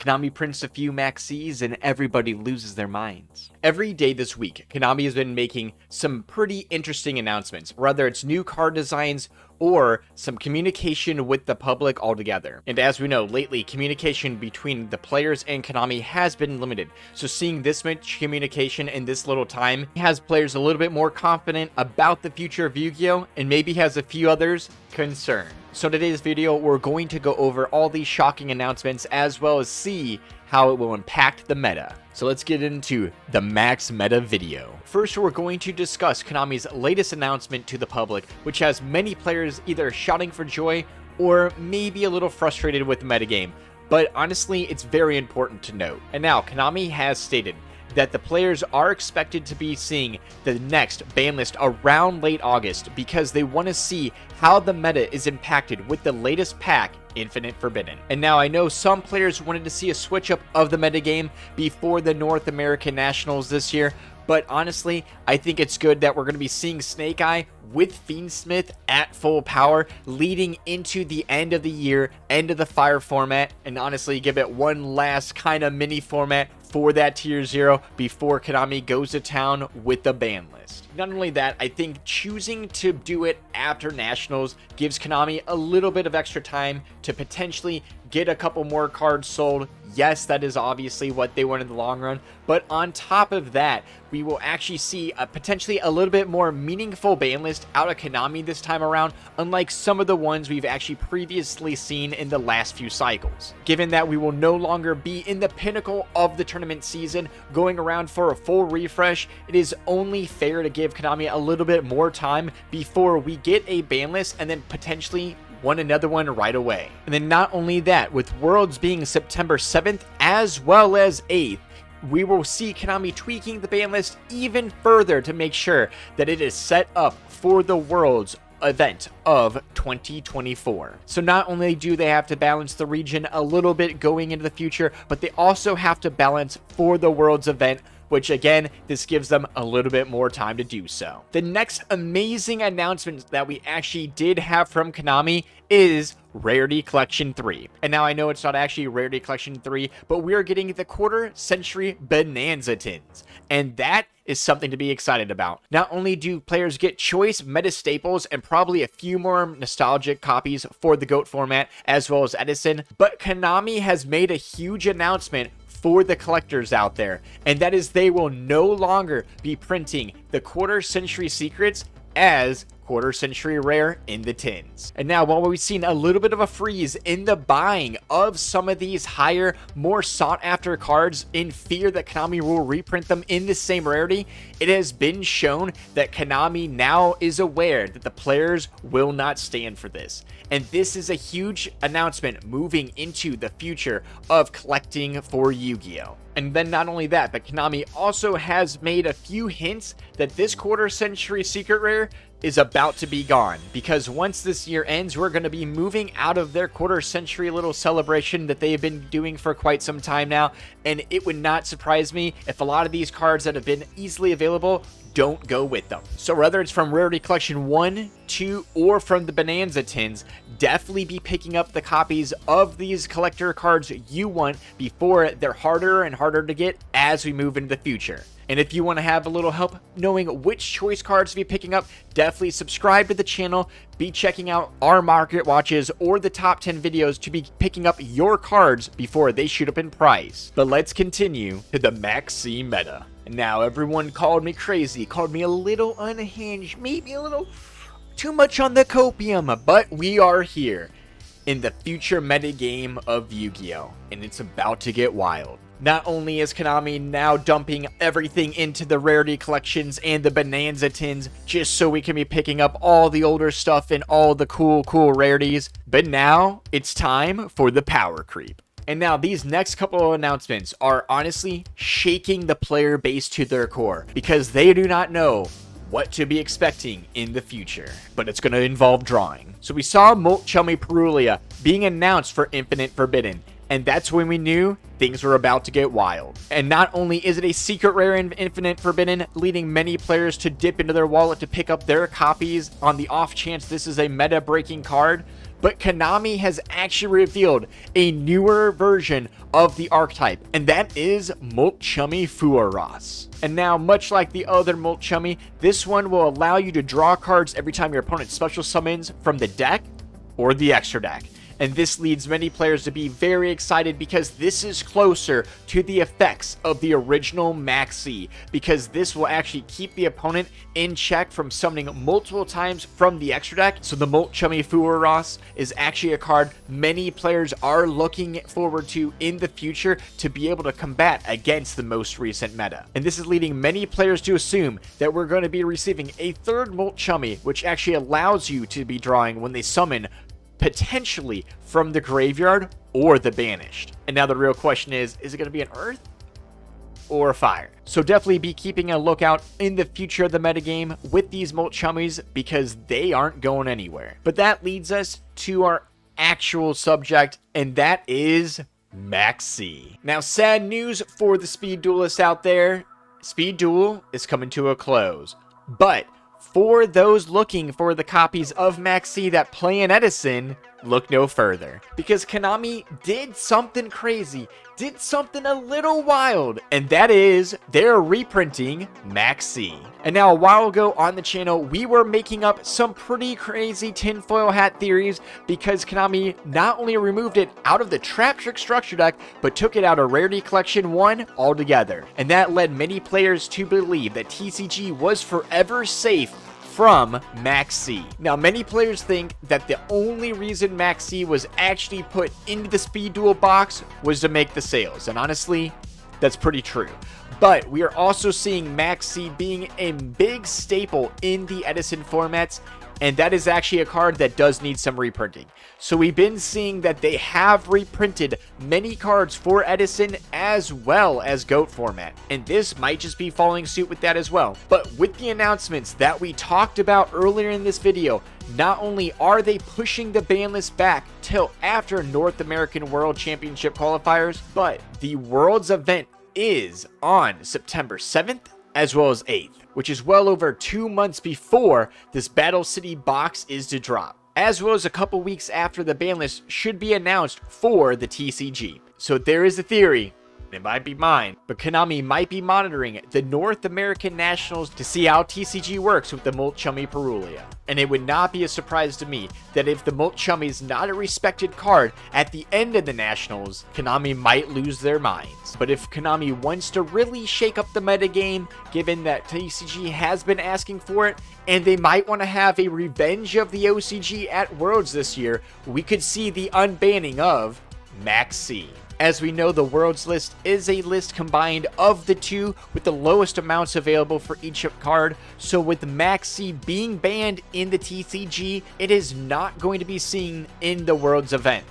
Konami prints a few Maxis and everybody loses their minds. Every day this week, Konami has been making some pretty interesting announcements, whether it's new card designs or some communication with the public altogether. And as we know, lately, communication between the players and Konami has been limited. So seeing this much communication in this little time has players a little bit more confident about the future of Yu-Gi-Oh! And maybe has a few others concerned. So today's video, we're going to go over all these shocking announcements as well as see how it will impact the meta. So let's get into the Maxx meta video. First, we're going to discuss Konami's latest announcement to the public, which has many players either shouting for joy or maybe a little frustrated with the metagame. But honestly, it's very important to note. And now, Konami has stated that the players are expected to be seeing the next Banlist around late August because they want to see how the meta is impacted with the latest pack, Infinite Forbidden. And now I know some players wanted to see a switch up of the metagame before the North American Nationals this year, but honestly, I think it's good that we're going to be seeing Snake Eye with Fiendsmith at full power leading into the end of the year, end of the Fire format, and honestly give it one last kind of mini format for that tier 0 before Konami goes to town with the ban list. Not only that, I think choosing to do it after Nationals gives Konami a little bit of extra time to potentially get a couple more cards sold. Yes, that is obviously what they want in the long run, but on top of that, we will actually see a potentially a little bit more meaningful ban list out of Konami this time around, unlike some of the ones we've actually previously seen in the last few cycles. Given that we will no longer be in the pinnacle of the tournament season going around for a full refresh, it is only fair to give Konami a little bit more time before we get a ban list and then potentially another one right away. And then not only that, with Worlds being September 7th as well as 8th, we will see Konami tweaking the ban list even further to make sure that it is set up for the Worlds event of 2024. So not only do they have to balance the region a little bit going into the future, but they also have to balance for the Worlds event, which again, this gives them a little bit more time to do so. The next amazing announcement that we actually did have from Konami is Rarity Collection 3. And now I know it's not actually Rarity Collection 3, but we are getting the quarter century Bonanza Tins. And that is something to be excited about. Not only do players get choice meta staples and probably a few more nostalgic copies for the GOAT format as well as Edison, but Konami has made a huge announcement for the collectors out there, and that is they will no longer be printing the quarter century secrets as quarter century rare in the tins. And now, while we've seen a little bit of a freeze in the buying of some of these higher, more sought after cards in fear that Konami will reprint them in the same rarity, it has been shown that Konami now is aware that the players will not stand for this. And this is a huge announcement moving into the future of collecting for Yu-Gi-Oh! And then not only that, but Konami also has made a few hints that this quarter century secret rare is about to be gone, because once this year ends, we're going to be moving out of their quarter century little celebration that they've been doing for quite some time now, and it would not surprise me if a lot of these cards that have been easily available don't go with them. So whether it's from Rarity Collection 1, 2, or from the Bonanza Tins, definitely be picking up the copies of these collector cards you want before they're harder and harder to get as we move into the future. And if you want to have a little help knowing which choice cards to be picking up, definitely subscribe to the channel, be checking out our market watches or the top 10 videos to be picking up your cards before they shoot up in price. But let's continue to the Maxi meta. And now everyone called me crazy, called me a little unhinged, maybe a little too much on the copium, but we are here in the future meta game of Yu-Gi-Oh! And it's about to get wild. Not only is Konami now dumping everything into the Rarity collections and the Bonanza Tins just so we can be picking up all the older stuff and all the cool rarities, but now it's time for the power creep. And now these next couple of announcements are honestly shaking the player base to their core because they do not know what to be expecting in the future, but it's going to involve drawing. So we saw Molt Chummy Perulia being announced for Infinite Forbidden, and that's when we knew things were about to get wild. And not only is it a secret rare in Infinite Forbidden, leading many players to dip into their wallet to pick up their copies on the off chance this is a meta breaking card, but Konami has actually revealed a newer version of the archetype, and that is Molchummy Fuaros. And now, much like the other Molchummy, this one will allow you to draw cards every time your opponent special summons from the deck or the extra deck. And this leads many players to be very excited because this is closer to the effects of the original Maxi, because this will actually keep the opponent in check from summoning multiple times from the extra deck. So the Molchummy Fuaros is actually a card many players are looking forward to in the future to be able to combat against the most recent meta. And this is leading many players to assume that we're going to be receiving a third Molchummy, which actually allows you to be drawing when they summon potentially from the graveyard or the banished. And now the real question is it going to be an earth or a fire? So definitely be keeping a lookout in the future of the metagame with these Molchummies, because they aren't going anywhere. But that leads us to our actual subject, and that is Maxi. Now, sad news for the speed duelists out there. Speed Duel is coming to a close, but for those looking for the copies of Maxi that play in Edison, look no further, because Konami did something crazy, did something a little wild, and that is they're reprinting Maxi. And now, a while ago on the channel, we were making up some pretty crazy tinfoil hat theories because Konami not only removed it out of the Trap Trick structure deck, but took it out of Rarity Collection 1 altogether. And that led many players to believe that TCG was forever safe from Maxi. Now, many players think that the only reason Maxi was actually put into the Speed Duel box was to make the sales, and honestly, that's pretty true. But we are also seeing Maxi being a big staple in the Edison formats, and that is actually a card that does need some reprinting. So we've been seeing that they have reprinted many cards for Edison as well as GOAT format, and this might just be following suit with that as well. But with the announcements that we talked about earlier in this video, not only are they pushing the ban list back till after North American World Championship qualifiers, but the Worlds event is on September 7th as well as 8th, which is well over 2 months before this Battle City box is to drop, as well as a couple weeks after the ban list should be announced for the TCG. So there is a theory, it might be mine, but Konami might be monitoring the North American Nationals to see how TCG works with the Molchummy Perulia. And it would not be a surprise to me that if the Molchummy is not a respected card at the end of the Nationals, Konami might lose their minds. But if Konami wants to really shake up the metagame, given that TCG has been asking for it, and they might want to have a revenge of the OCG at Worlds this year, we could see the unbanning of Maxi. As we know, the Worlds list is a list combined of the two with the lowest amounts available for each card. So with Maxi being banned in the TCG, it is not going to be seen in the Worlds event.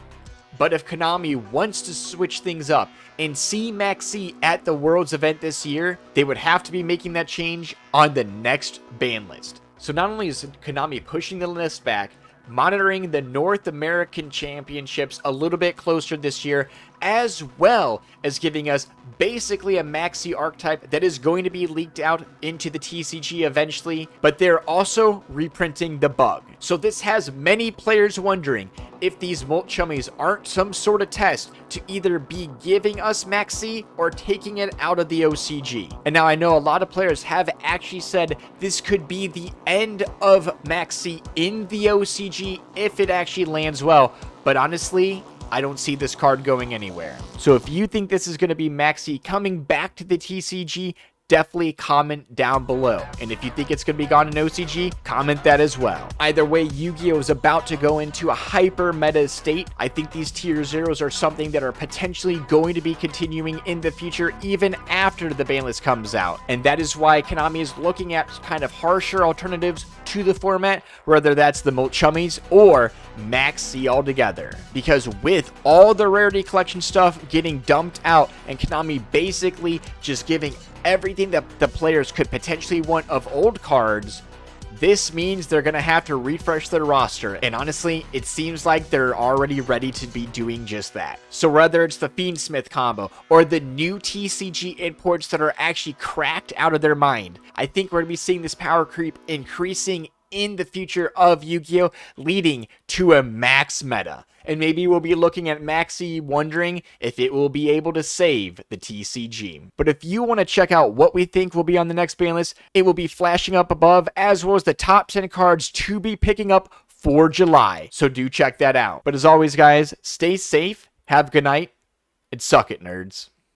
But if Konami wants to switch things up and see Maxi at the Worlds event this year, they would have to be making that change on the next ban list. So not only is Konami pushing the list back, monitoring the North American Championships a little bit closer this year, as well as giving us basically a Maxi archetype that is going to be leaked out into the TCG eventually, but they're also reprinting the bug. So this has many players wondering if these Molchummies aren't some sort of test to either be giving us Maxi or taking it out of the OCG. And now I know a lot of players have actually said this could be the end of Maxi in the OCG if it actually lands well, but honestly, I don't see this card going anywhere. So if you think this is going to be Maxi coming back to the TCG, definitely comment down below. And if you think it's going to be gone in OCG, comment that as well. Either way, Yu-Gi-Oh! Is about to go into a hyper meta state. I think these tier zeros are something that are potentially going to be continuing in the future, even after the ban list comes out. And that is why Konami is looking at kind of harsher alternatives to the format, whether that's the Molchummies or Maxi altogether. Because with all the Rarity Collection stuff getting dumped out and Konami basically just giving everything that the players could potentially want of old cards, this means they're going to have to refresh their roster. And honestly, it seems like they're already ready to be doing just that. So whether it's the Fiendsmith combo or the new TCG imports that are actually cracked out of their mind, I think we're going to be seeing this power creep increasing in the future of Yu-Gi-Oh! Leading to a Maxx meta. And maybe we'll be looking at Maxi wondering if it will be able to save the TCG. But if you want to check out what we think will be on the next ban list, it will be flashing up above, as well as the top 10 cards to be picking up for July. So do check that out. But as always, guys, stay safe, have a good night, and suck it, nerds.